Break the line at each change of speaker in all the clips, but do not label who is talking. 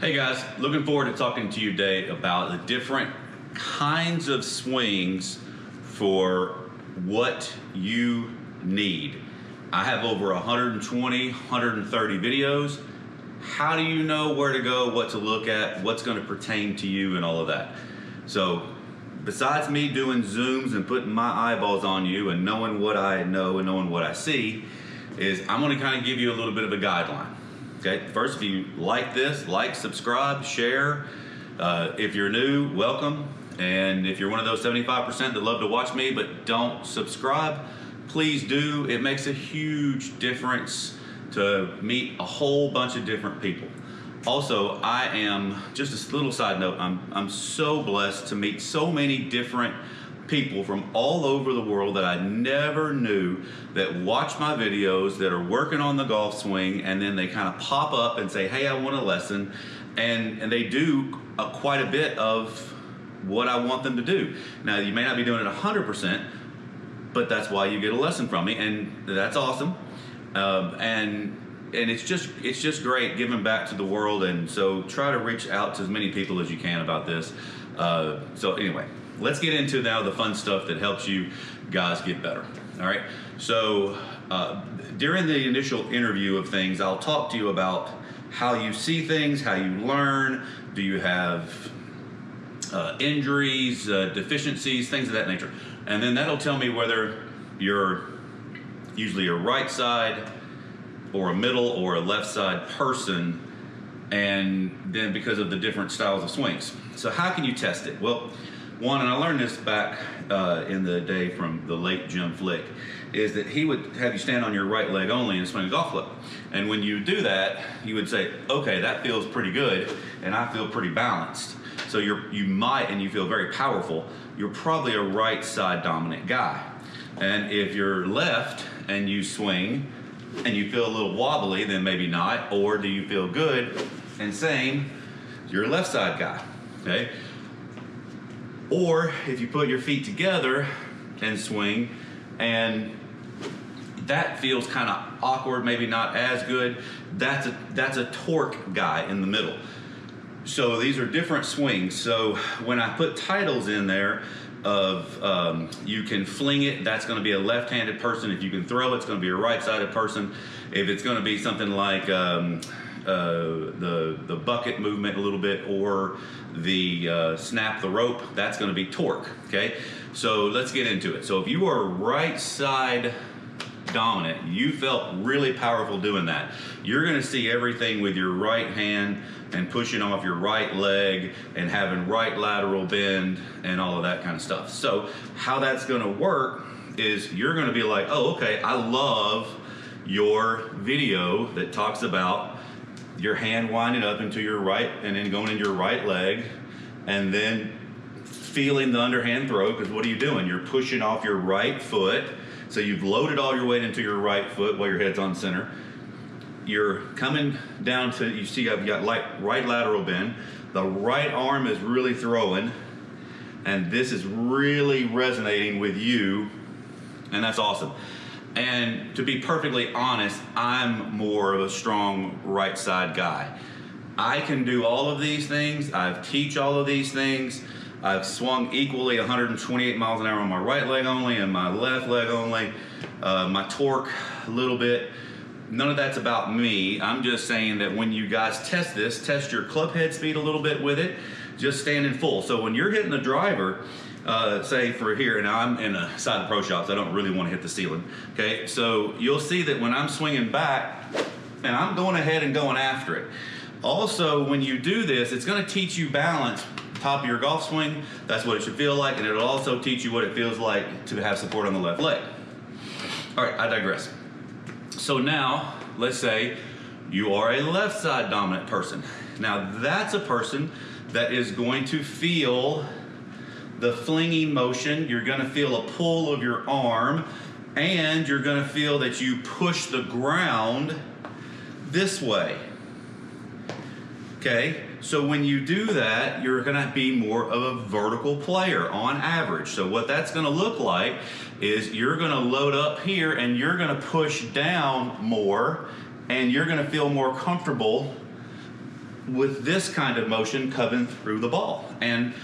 Hey guys, looking forward to talking to you today about the different kinds of swings for what you need. I have over 120, 130 videos. How do you know where to go, what to look at, what's going to pertain to you and all of that? So besides me doing zooms and putting my eyeballs on you and knowing what I know and knowing what I see, is I'm going to kind of give you a little bit of a guideline. Okay, first, if you like this, like, subscribe, share. If you're new, welcome. And if you're one of those 75% that love to watch me but don't subscribe, please do. It makes a huge difference to meet a whole bunch of different people. Also, I am, just a little side note, I'm so blessed to meet so many different people from all over the world that I never knew that watch my videos, that are working on the golf swing, and then they kind of pop up and say, hey, I want a lesson, and they do quite a bit of what I want them to do. Now, you may not be doing it 100%, but that's why you get a lesson from me, and that's awesome. And it's just great giving back to the world, and so try to reach out to as many people as you can about this. So anyway, let's get into now the fun stuff that helps you guys get better. All right. So during the initial interview of things, I'll talk to you about how you see things, how you learn. Do you have injuries, deficiencies, things of that nature? And then that'll tell me whether you're usually a right side or a middle or a left side person, and then because of the different styles of swings. So how can you test it? Well, one, and I learned this back in the day from the late Jim Flick, is that he would have you stand on your right leg only and swing a golf club. And when you do that, you would say, okay, that feels pretty good, and I feel pretty balanced. So you might, and you feel very powerful, you're probably a right side dominant guy. And if you're left and you swing and you feel a little wobbly, then maybe not. Or do you feel good and same, you're a left side guy, okay? Or if you put your feet together and swing and that feels kind of awkward, maybe not as good, that's a torque guy in the middle. So these are different swings. So when I put titles in there of you can fling it, that's going to be a left-handed person. If you can throw, it's going to be a right-sided person. If it's going to be something like the bucket movement a little bit, or the snap the rope, that's going to be torque. Okay, so let's get into it. So if you are right side dominant, you felt really powerful doing that, you're going to see everything with your right hand and pushing off your right leg and having right lateral bend and all of that kind of stuff. So how that's going to work is you're going to be like, oh, okay, I love your video that talks about your hand winding up into your right and then going into your right leg and then feeling the underhand throw, because what are you doing? You're pushing off your right foot. So you've loaded all your weight into your right foot while your head's on center. You're coming down to, you see I've got right lateral bend. The right arm is really throwing, and this is really resonating with you, and that's awesome. And to be perfectly honest, I'm more of a strong right side guy. I can do all of these things. I teach all of these things. I've swung equally 128 miles an hour on my right leg only and my left leg only. My torque a little bit. None of that's about me. I'm just saying that when you guys test this, test your club head speed a little bit with it. Just standing full. So when you're hitting the driver, say for here, now I'm in a side of pro shop, so I don't really want to hit the ceiling. Okay, so you'll see that when I'm swinging back, and I'm going ahead and going after it. Also, when you do this, it's going to teach you balance. Top of your golf swing, that's what it should feel like, and it'll also teach you what it feels like to have support on the left leg. All right, I digress. So now, let's say you are a left side dominant person. Now that's a person that is going to feel the flinging motion. You're going to feel a pull of your arm, and you're going to feel that you push the ground this way. Okay, so when you do that, you're going to be more of a vertical player on average. So what that's going to look like is you're going to load up here and you're going to push down more, and you're going to feel more comfortable with this kind of motion coming through the ball and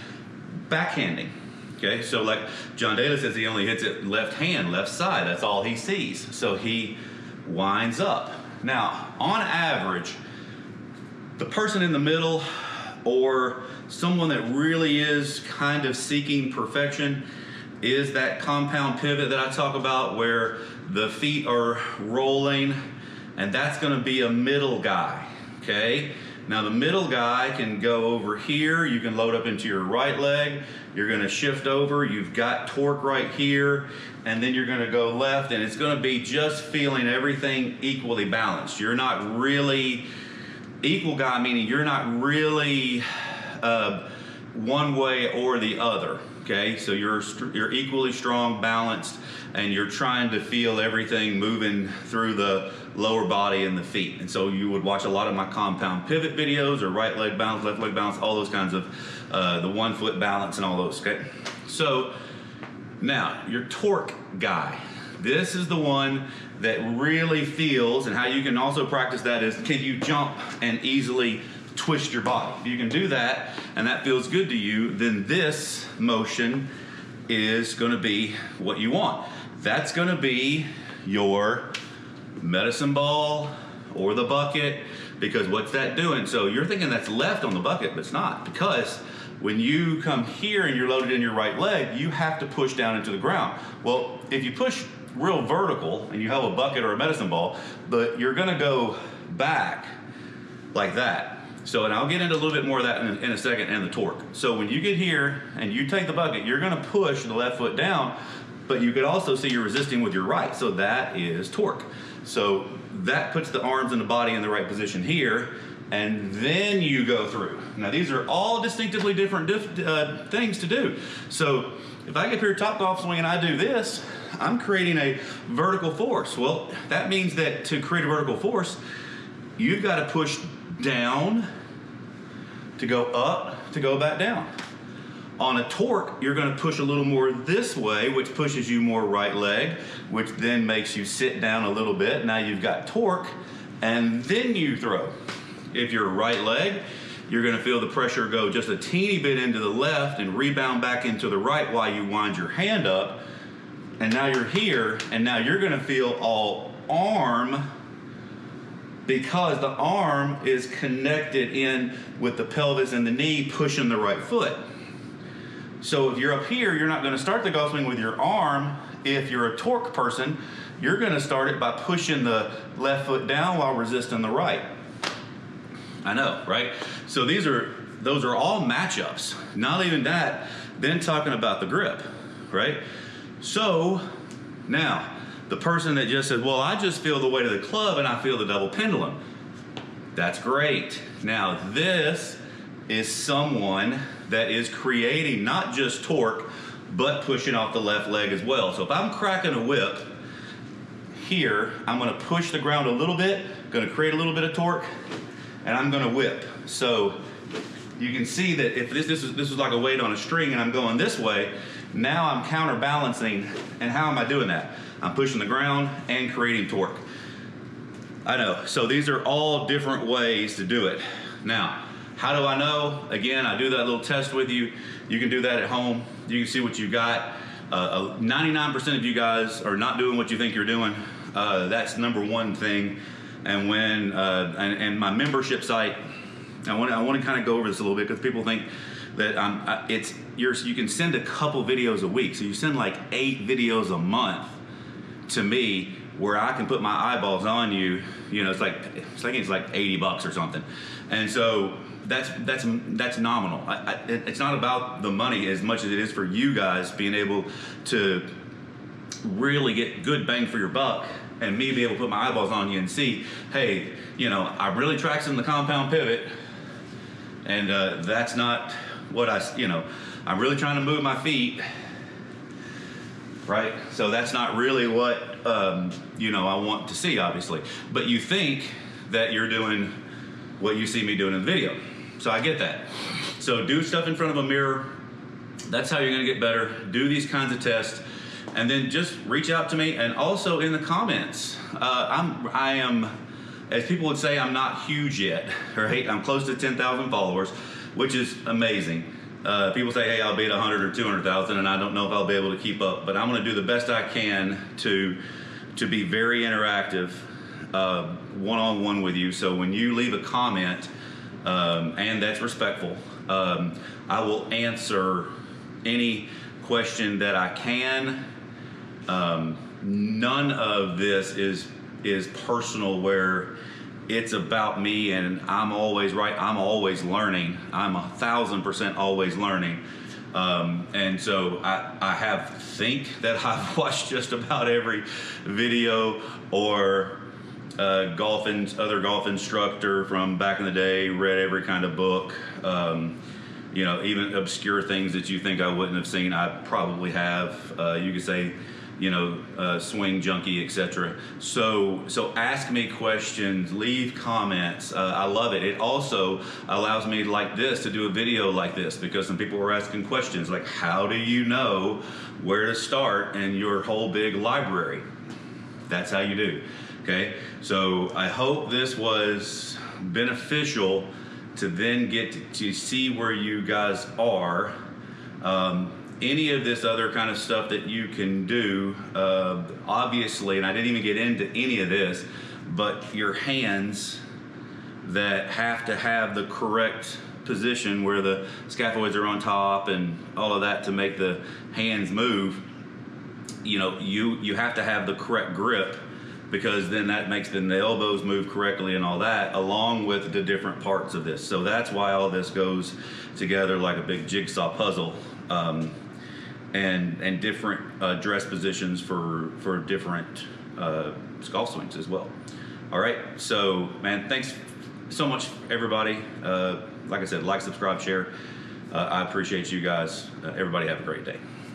backhanding. Okay, so like John Daly says, he only hits it left hand, left side. That's all he sees. So he winds up. Now, on average, the person in the middle or someone that really is kind of seeking perfection is that compound pivot that I talk about where the feet are rolling, and that's going to be a middle guy. Okay, now the middle guy can go over here. You can load up into your right leg. You're going to shift over. You've got torque right here, and then you're going to go left, and it's going to be just feeling everything equally balanced. You're not really equal guy, meaning you're not really one way or the other. Okay, so you're equally strong, balanced, and you're trying to feel everything moving through the lower body and the feet. And so you would watch a lot of my compound pivot videos, or right leg balance, left leg balance, all those kinds of the 1 foot balance and all those. Okay, so now your torque guy. This is the one that really feels, and how you can also practice that is, can you jump and easily twist your body? If you can do that and that feels good to you, then this motion is going to be what you want. That's going to be your medicine ball or the bucket, because what's that doing? So you're thinking that's left on the bucket, but it's not, because when you come here and you're loaded in your right leg, you have to push down into the ground. Well, if you push real vertical and you have a bucket or a medicine ball, but you're going to go back like that. So, and I'll get into a little bit more of that in a second, and the torque. So when you get here and you take the bucket, you're going to push the left foot down, but you could also see you're resisting with your right. So that is torque. So that puts the arms and the body in the right position here, and then you go through. Now these are all distinctively different things to do. So if I get here top golf swing and I do this, I'm creating a vertical force. Well, that means that to create a vertical force, you've got to push down to go up to go back down. On a torque, you're going to push a little more this way, which pushes you more right leg, which then makes you sit down a little bit. Now you've got torque, and then you throw. If you're right leg, you're going to feel the pressure go just a teeny bit into the left and rebound back into the right while you wind your hand up. And now you're here, and now you're going to feel all arm, because the arm is connected in with the pelvis and the knee pushing the right foot. So if you're up here, you're not going to start the golf swing with your arm. If you're a torque person, you're going to start it by pushing the left foot down while resisting the right. I know, right? So those are all matchups. Not even that, then talking about the grip, right? So now, the person that just said, well, I just feel the weight of the club and I feel the double pendulum. That's great. Now this is someone that is creating not just torque, but pushing off the left leg as well. So if I'm cracking a whip here, I'm gonna push the ground a little bit, gonna create a little bit of torque, and I'm gonna whip. So you can see that if this is like a weight on a string and I'm going this way, now I'm counterbalancing. And how am I doing that? I'm pushing the ground and creating torque. I know, so these are all different ways to do it. Now, how do I know? Again, I do that little test with you. You can do that at home. You can see what you got. 99% of you guys are not doing what you think you're doing. That's number one thing. And when, and my membership site, I want to kind of go over this a little bit, because people think that you can send a couple videos a week. So you send like 8 videos a month to me, where I can put my eyeballs on you. You know, it's like $80 or something. And so that's nominal. It's not about the money as much as it is for you guys being able to really get good bang for your buck, and me be able to put my eyeballs on you and see, hey, you know, I'm really tracking the compound pivot, and that's not what I'm really trying to move my feet, right? So that's not really what, I want to see, obviously. But you think that you're doing what you see me doing in the video. So I get that. So do stuff in front of a mirror. That's how you're gonna get better. Do these kinds of tests. And then just reach out to me, and also in the comments. I am as people would say, I'm not huge yet, right? I'm close to 10,000 followers, which is amazing. People say, hey, I'll be at 100 or 200,000, and I don't know if I'll be able to keep up, but I'm going to do the best I can to be very interactive, one-on-one with you. So when you leave a comment, and that's respectful, I will answer any question that I can. None of this is personal, where it's about me and I'm always right. I'm always learning. I'm 1,000% always learning. And so I think that I've watched just about every video or other golf instructor from back in the day, read every kind of book. You know, even obscure things that you think I wouldn't have seen, I probably have. You could say, you know, swing junkie, etc. So ask me questions, leave comments. I love it. It also allows me, like this, to do a video like this, because some people were asking questions like, how do you know where to start in your whole big library? That's how you do. Okay, so I hope this was beneficial to then get to see where you guys are. Any of this other kind of stuff that you can do, obviously, and I didn't even get into any of this, but your hands that have to have the correct position where the scaphoids are on top and all of that to make the hands move, you know, you have to have the correct grip, because then that makes the elbows move correctly and all that, along with the different parts of this. So that's why all this goes together like a big jigsaw puzzle, and different dress positions for different golf swings as well. All right, so man, thanks so much, everybody. Like I said, like, subscribe, share. I appreciate you guys. Everybody have a great day.